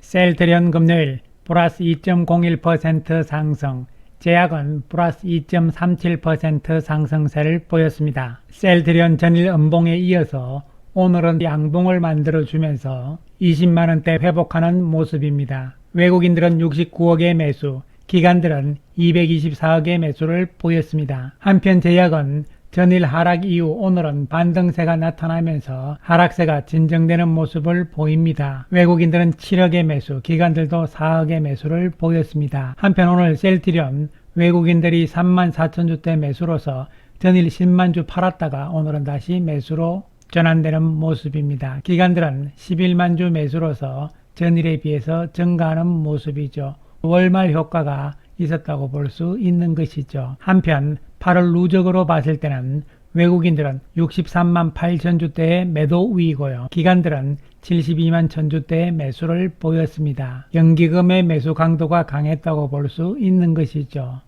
셀트리온 금요일 플러스 2.01% 상승, 제약은 플러스 2.37% 상승세를 보였습니다. 셀트리온 전일 음봉에 이어서 오늘은 양봉을 만들어주면서 20만원대 회복하는 모습입니다. 외국인들은 69억의 매수, 기관들은 224억의 매수를 보였습니다. 한편 제약은 전일 하락 이후 오늘은 반등세가 나타나면서 하락세가 진정되는 모습을 보입니다. 외국인들은 7억의 매수, 기관들도 4억의 매수를 보였습니다. 한편 오늘 셀트리온 외국인들이 34,000주대 매수로서 전일 10만주 팔았다가 오늘은 다시 매수로 전환되는 모습입니다. 기관들은 11만주 매수로서 전일에 비해서 증가하는 모습이죠. 월말 효과가 있었다고 볼 수 있는 것이죠. 한편 8월 누적으로 봤을 때는 외국인들은 63만 8천 주대의 매도 우위고요. 기관들은 72만 1000주대의 매수를 보였습니다. 연기금의 매수 강도가 강했다고 볼 수 있는 것이죠.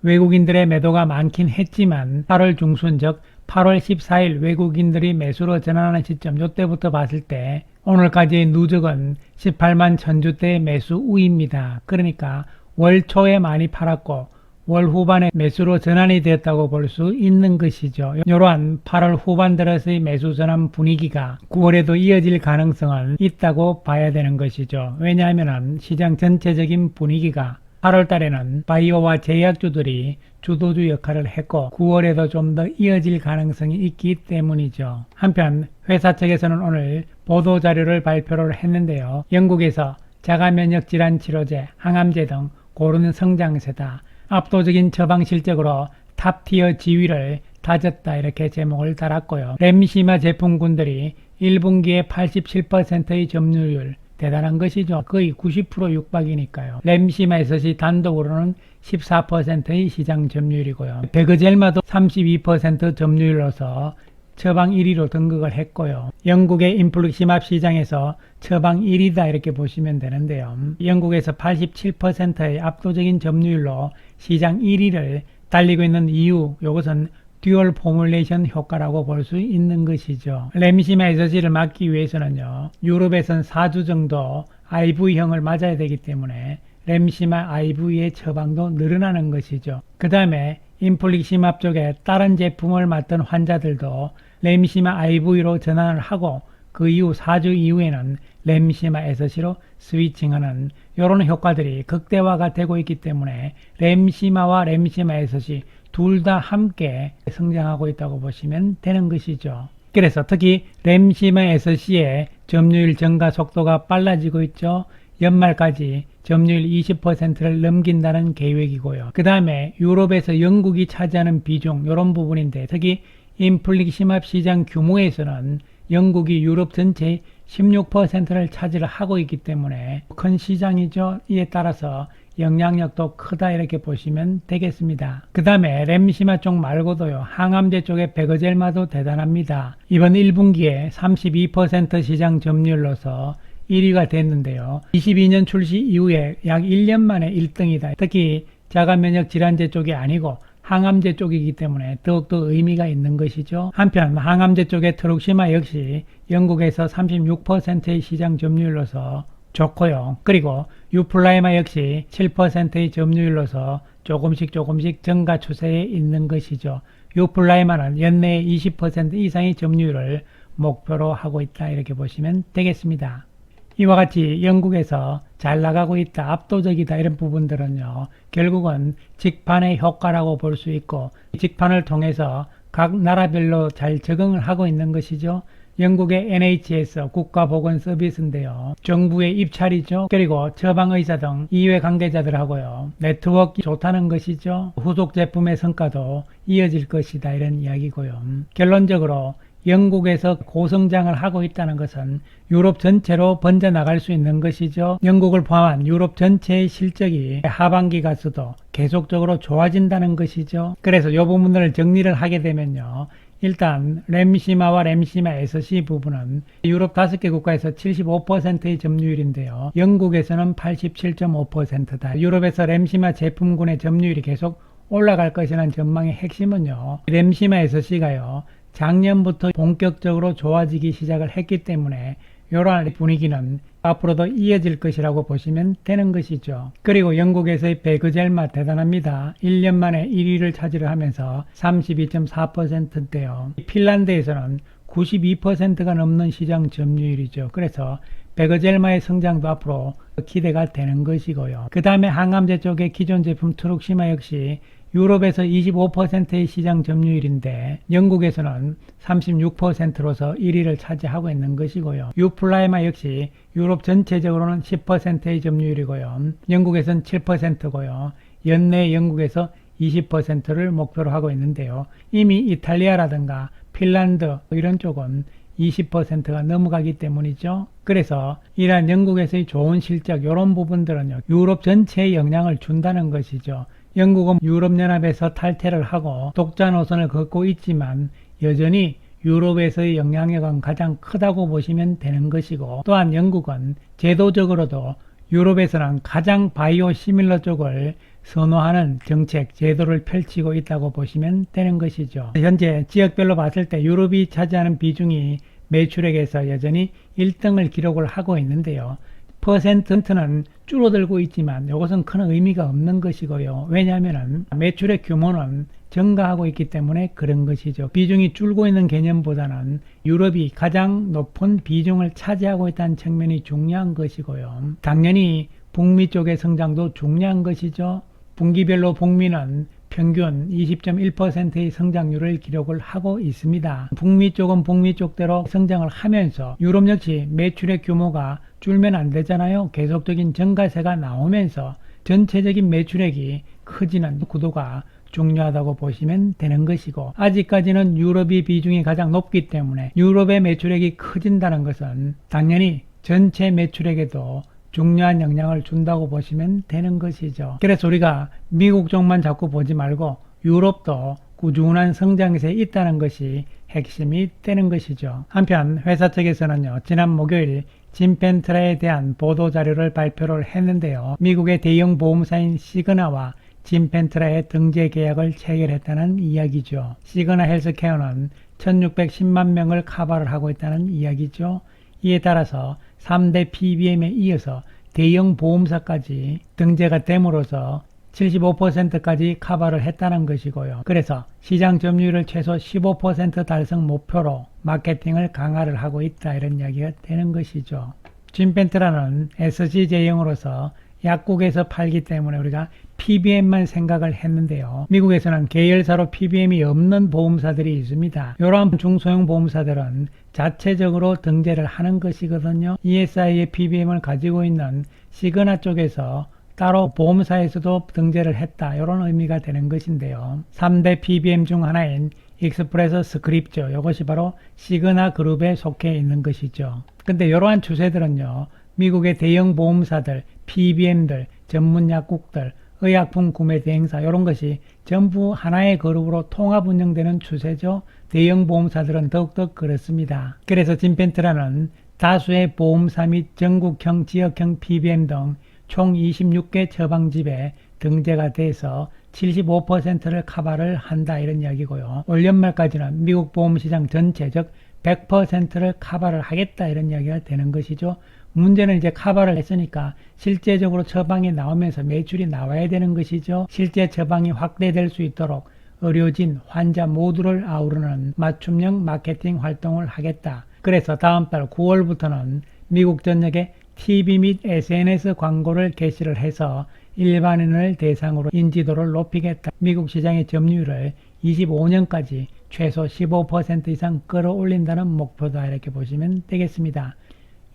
외국인들의 매도가 많긴 했지만 8월 중순 즉 8월 14일 외국인들이 매수로 전환하는 시점 이때부터 봤을 때 오늘까지의 누적은 18만 1000주대의 매수 우위입니다. 그러니까 월 초에 많이 팔았고 월 후반에 매수로 전환이 되었다고 볼 수 있는 것이죠. 이러한 8월 후반 들어서의 매수 전환 분위기가 9월에도 이어질 가능성은 있다고 봐야 되는 것이죠. 왜냐하면 시장 전체적인 분위기가 8월 달에는 바이오와 제약주들이 주도주 역할을 했고 9월에도 좀 더 이어질 가능성이 있기 때문이죠. 한편 회사 측에서는 오늘 보도자료를 발표를 했는데요. 영국에서 자가면역 질환 치료제, 항암제 등 고르는 성장세다. 압도적인 처방 실적으로 탑티어 지위를 다졌다 이렇게 제목을 달았고요. 램시마 제품군들이 1분기에 87%의 점유율 대단한 것이죠. 거의 90% 육박이니까요. 램시마에서시 단독으로는 14%의 시장 점유율이고요. 베그젤마도 32% 점유율로서 처방 1위로 등극을 했고요. 영국의 인플루시맙 시장에서 처방 1위다 이렇게 보시면 되는데요. 영국에서 87%의 압도적인 점유율로 시장 1위를 달리고 있는 이유, 이것은 듀얼 포뮬레이션 효과라고 볼 수 있는 것이죠. 램시마 SC를 막기 위해서는요. 유럽에선 4주 정도 IV형을 맞아야 되기 때문에 램시마 IV의 처방도 늘어나는 것이죠. 그 다음에 인플루시맙 쪽에 다른 제품을 맞던 환자들도 램시마 IV로 전환을 하고 그 이후 4주 이후에는 램시마 SC로 스위칭하는 이런 효과들이 극대화가 되고 있기 때문에 램시마와 램시마 SC 둘 다 함께 성장하고 있다고 보시면 되는 것이죠. 그래서 특히 램시마 SC의 점유율 증가 속도가 빨라지고 있죠. 연말까지 점유율 20%를 넘긴다는 계획이고요. 그 다음에 유럽에서 영국이 차지하는 비중 이런 부분인데 특히 인플루시맙 시장 규모에서는 영국이 유럽 전체의 16%를 차지를 하고 있기 때문에 큰 시장이죠. 이에 따라서 영향력도 크다 이렇게 보시면 되겠습니다. 그 다음에 램시마 쪽 말고도요. 항암제 쪽의 베그젤마도 대단합니다. 이번 1분기에 32% 시장 점유율로서 1위가 됐는데요. 22년 출시 이후에 약 1년 만에 1등이다. 특히 자가면역 질환제 쪽이 아니고 항암제 쪽이기 때문에 더욱더 의미가 있는 것이죠. 한편 항암제 쪽의 트룩시마 역시 영국에서 36%의 시장 점유율로서 좋고요. 그리고 유플라이마 역시 7%의 점유율로서 조금씩 증가 추세에 있는 것이죠. 유플라이마는 연내에 20% 이상의 점유율을 목표로 하고 있다 이렇게 보시면 되겠습니다. 이와 같이 영국에서 잘 나가고 있다, 압도적이다 이런 부분들은요. 결국은 직판의 효과라고 볼 수 있고 직판을 통해서 각 나라별로 잘 적응을 하고 있는 것이죠. 영국의 NHS 국가보건서비스인데요. 정부의 입찰이죠. 그리고 처방의사 등 이외 관계자들하고요. 네트워크 좋다는 것이죠. 후속 제품의 성과도 이어질 것이다 이런 이야기고요. 결론적으로 영국에서 고성장을 하고 있다는 것은 유럽 전체로 번져나갈 수 있는 것이죠. 영국을 포함한 유럽 전체의 실적이 하반기 가서도 계속적으로 좋아진다는 것이죠. 그래서 이 부분들을 정리를 하게 되면요. 일단 램시마와 램시마 SC 부분은 유럽 5개 국가에서 75%의 점유율인데요. 영국에서는 87.5%다. 유럽에서 램시마 제품군의 점유율이 계속 올라갈 것이라는 전망의 핵심은요. 램시마 SC가요. 작년부터 본격적으로 좋아지기 시작을 했기 때문에 이러한 분위기는 앞으로도 이어질 것이라고 보시면 되는 것이죠. 그리고 영국에서의 베그젤마 대단합니다. 1년 만에 1위를 차지를 하면서 32.4%인데요. 핀란드에서는 92%가 넘는 시장 점유율이죠. 그래서 베그젤마의 성장도 앞으로 기대가 되는 것이고요. 그 다음에 항암제 쪽의 기존 제품 트룩시마 역시 유럽에서 25%의 시장 점유율인데 영국에서는 36%로서 1위를 차지하고 있는 것이고요. 유플라이마 역시 유럽 전체적으로는 10%의 점유율이고요. 영국에서는 7%고요. 연내 영국에서 20%를 목표로 하고 있는데요. 이미 이탈리아라든가 핀란드 이런 쪽은 20%가 넘어가기 때문이죠. 그래서 이러한 영국에서의 좋은 실적 이런 부분들은요. 유럽 전체에 영향을 준다는 것이죠. 영국은 유럽연합에서 탈퇴를 하고 독자 노선을 걷고 있지만 여전히 유럽에서의 영향력은 가장 크다고 보시면 되는 것이고 또한 영국은 제도적으로도 유럽에서는 가장 바이오 시밀러 쪽을 선호하는 정책, 제도를 펼치고 있다고 보시면 되는 것이죠. 현재 지역별로 봤을 때 유럽이 차지하는 비중이 매출액에서 여전히 1등을 기록을 하고 있는데요. 퍼센트는 줄어들고 있지만 이것은 큰 의미가 없는 것이고요. 왜냐하면 매출의 규모는 증가하고 있기 때문에 그런 것이죠. 비중이 줄고 있는 개념보다는 유럽이 가장 높은 비중을 차지하고 있다는 측면이 중요한 것이고요. 당연히 북미 쪽의 성장도 중요한 것이죠. 분기별로 북미는 평균 20.1%의 성장률을 기록을 하고 있습니다. 북미 쪽은 북미 쪽대로 성장을 하면서 유럽 역시 매출의 규모가 줄면 안 되잖아요. 계속적인 증가세가 나오면서 전체적인 매출액이 커지는 구도가 중요하다고 보시면 되는 것이고 아직까지는 유럽이 비중이 가장 높기 때문에 유럽의 매출액이 커진다는 것은 당연히 전체 매출액에도 중요한 영향을 준다고 보시면 되는 것이죠. 그래서 우리가 미국 쪽만 자꾸 보지 말고 유럽도 꾸준한 성장세에 있다는 것이 핵심이 되는 것이죠. 한편 회사 측에서는요. 지난 목요일 짐펜트라에 대한 보도자료를 발표를 했는데요. 미국의 대형 보험사인 시그나와 짐펜트라의 등재 계약을 체결했다는 이야기죠. 시그나 헬스케어는 1610만 명을 커버를 하고 있다는 이야기죠. 이에 따라서 3대 PBM에 이어서 대형 보험사까지 등재가 됨으로써 75%까지 커버를 했다는 것이고요. 그래서 시장 점유율을 최소 15% 달성 목표로 마케팅을 강화를 하고 있다 이런 이야기가 되는 것이죠. 짐펜트라는 SG제형으로서 약국에서 팔기 때문에 우리가 PBM만 생각을 했는데요. 미국에서는 계열사로 PBM이 없는 보험사들이 있습니다. 이러한 중소형 보험사들은 자체적으로 등재를 하는 것이거든요. ESI의 PBM을 가지고 있는 시그나 쪽에서 따로 보험사에서도 등재를 했다. 이런 의미가 되는 것인데요. 3대 PBM 중 하나인 익스프레스 스크립트 이것이 바로 시그나 그룹에 속해 있는 것이죠. 근데 이러한 추세들은요. 미국의 대형 보험사들, PBM들, 전문 약국들, 의약품 구매 대행사 이런 것이 전부 하나의 그룹으로 통합 운영되는 추세죠. 대형 보험사들은 더욱더 그렇습니다. 그래서 짐펜트라는 다수의 보험사 및 전국형, 지역형 PBM 등 총 26개 처방집에 등재가 돼서 75%를 커버를 한다 이런 이야기고요. 올 연말까지는 미국 보험시장 전체 즉 100%를 커버를 하겠다 이런 이야기가 되는 것이죠. 문제는 이제 커버를 했으니까 실제적으로 처방이 나오면서 매출이 나와야 되는 것이죠. 실제 처방이 확대될 수 있도록 의료진, 환자 모두를 아우르는 맞춤형 마케팅 활동을 하겠다. 그래서 다음 달 9월부터는 미국 전역에 TV 및 SNS 광고를 게시를 해서 일반인을 대상으로 인지도를 높이겠다. 미국 시장의 점유율을 25년까지 최소 15% 이상 끌어올린다는 목표다 이렇게 보시면 되겠습니다.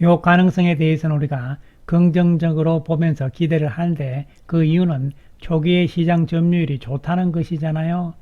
이 가능성에 대해서는 우리가 긍정적으로 보면서 기대를 하는데 그 이유는 초기의 시장 점유율이 좋다는 것이잖아요.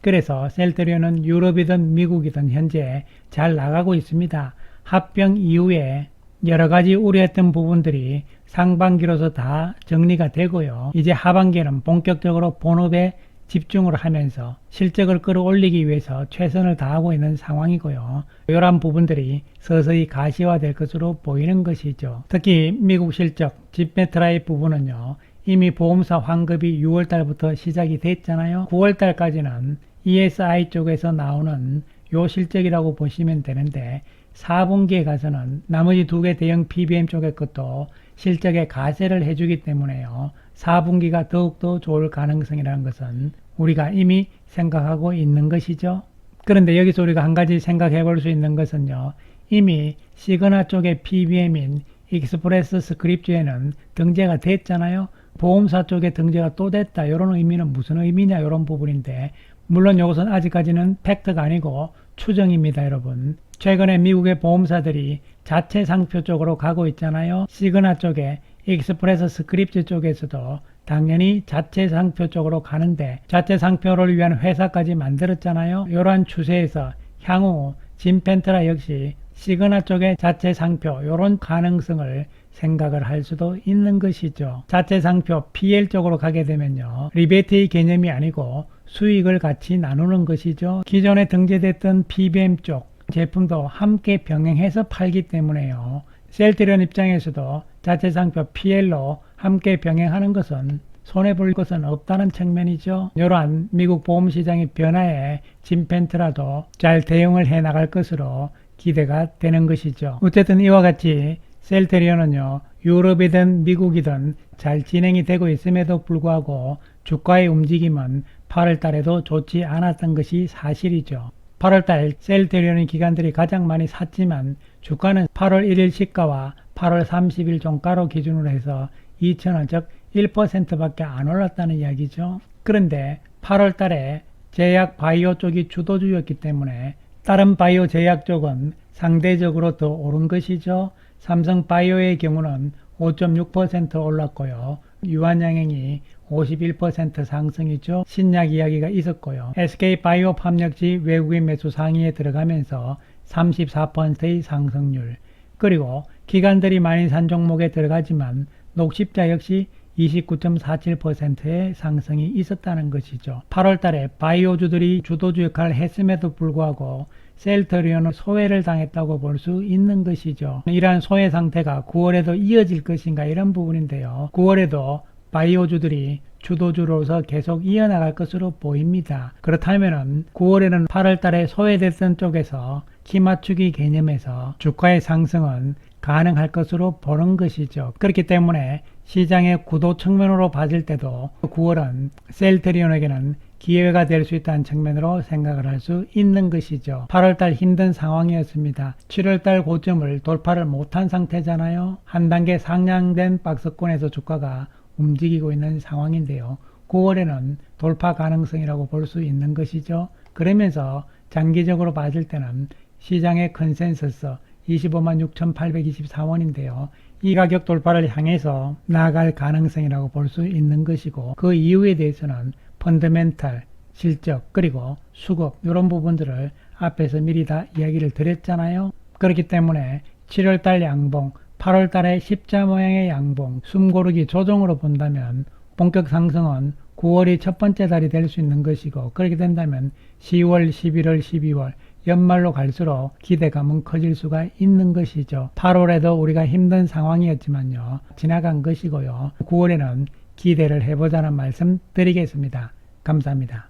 그래서 셀트리온은 유럽이든 미국이든 현재 잘 나가고 있습니다. 합병 이후에 여러가지 우려했던 부분들이 상반기로서 다 정리가 되고요. 이제 하반기에는 본격적으로 본업에 집중을 하면서 실적을 끌어올리기 위해서 최선을 다하고 있는 상황이고요. 이러한 부분들이 서서히 가시화될 것으로 보이는 것이죠. 특히 미국 실적, 짐펜트라의 부분은요. 이미 보험사 환급이 6월달부터 시작이 됐잖아요. 9월달까지는 ESI 쪽에서 나오는 요 실적이라고 보시면 되는데 4분기에 가서는 나머지 두 개 대형 PBM 쪽의 것도 실적에 가세를 해주기 때문에요. 4분기가 더욱더 좋을 가능성이라는 것은 우리가 이미 생각하고 있는 것이죠. 그런데 여기서 우리가 한 가지 생각해 볼 수 있는 것은요. 이미 시그나 쪽의 PBM인 익스프레스 스크립트에는 등재가 됐잖아요. 보험사 쪽에 등재가 또 됐다. 이런 의미는 무슨 의미냐 이런 부분인데 물론 이것은 아직까지는 팩트가 아니고 추정입니다. 여러분. 최근에 미국의 보험사들이 자체 상표 쪽으로 가고 있잖아요. 시그나 쪽에 익스프레스 스크립트 쪽에서도 당연히 자체 상표 쪽으로 가는데 자체 상표를 위한 회사까지 만들었잖아요. 이러한 추세에서 향후 진펜트라 역시 시그나 쪽의 자체 상표 이런 가능성을 생각을 할 수도 있는 것이죠. 자체 상표 PL 쪽으로 가게 되면요. 리베이트의 개념이 아니고 수익을 같이 나누는 것이죠. 기존에 등재됐던 PBM 쪽 제품도 함께 병행해서 팔기 때문에요. 셀트리온 입장에서도 자체 상표 PL로 함께 병행하는 것은 손해볼 것은 없다는 측면이죠. 이러한 미국 보험시장의 변화에 진펜트라도 잘 대응을 해 나갈 것으로 기대가 되는 것이죠. 어쨌든 이와 같이 셀트리온은요. 유럽이든 미국이든 잘 진행이 되고 있음에도 불구하고 주가의 움직임은 8월 달에도 좋지 않았던 것이 사실이죠. 8월달 셀트리온의 기관들이 가장 많이 샀지만 주가는 8월 1일 시가와 8월 30일 종가로 기준으로 해서 2,000원 즉 1%밖에 안 올랐다는 이야기죠. 그런데 8월 달에 제약 바이오 쪽이 주도주였기 때문에 다른 바이오 제약 쪽은 상대적으로 더 오른 것이죠. 삼성 바이오의 경우는 5.6% 올랐고요. 유한양행이 51% 상승이죠. 신약 이야기가 있었고요. SK바이오팜 역시 외국인 매수 상위에 들어가면서 34%의 상승률. 그리고 기관들이 많이 산 종목에 들어가지만 녹십자 역시 29.47%의 상승이 있었다는 것이죠. 8월 달에 바이오주들이 주도주 역할을 했음에도 불구하고 셀트리온은 소외를 당했다고 볼 수 있는 것이죠. 이러한 소외 상태가 9월에도 이어질 것인가 이런 부분인데요. 9월에도 바이오주들이 주도주로서 계속 이어나갈 것으로 보입니다. 그렇다면 9월에는 8월 달에 소외됐던 쪽에서 키맞추기 개념에서 주가의 상승은 가능할 것으로 보는 것이죠. 그렇기 때문에 시장의 구도 측면으로 봤을 때도 9월은 셀트리온에게는 기회가 될 수 있다는 측면으로 생각을 할 수 있는 것이죠. 8월달 힘든 상황이었습니다. 7월달 고점을 돌파를 못한 상태잖아요. 한 단계 상향된 박스권에서 주가가 움직이고 있는 상황인데요. 9월에는 돌파 가능성이라고 볼 수 있는 것이죠. 그러면서 장기적으로 봤을 때는 시장의 컨센서스 256,824원인데요. 이 가격 돌파를 향해서 나아갈 가능성이라고 볼 수 있는 것이고 그 이유에 대해서는 펀더멘탈, 실적, 그리고 수급 이런 부분들을 앞에서 미리 다 이야기를 드렸잖아요. 그렇기 때문에 7월달 양봉, 8월달에 십자 모양의 양봉, 숨고르기 조정으로 본다면 본격 상승은 9월이 첫 번째 달이 될 수 있는 것이고 그렇게 된다면 10월, 11월, 12월 연말로 갈수록 기대감은 커질 수가 있는 것이죠. 8월에도 우리가 힘든 상황이었지만요. 지나간 것이고요. 9월에는 기대를 해보자는 말씀 드리겠습니다. 감사합니다.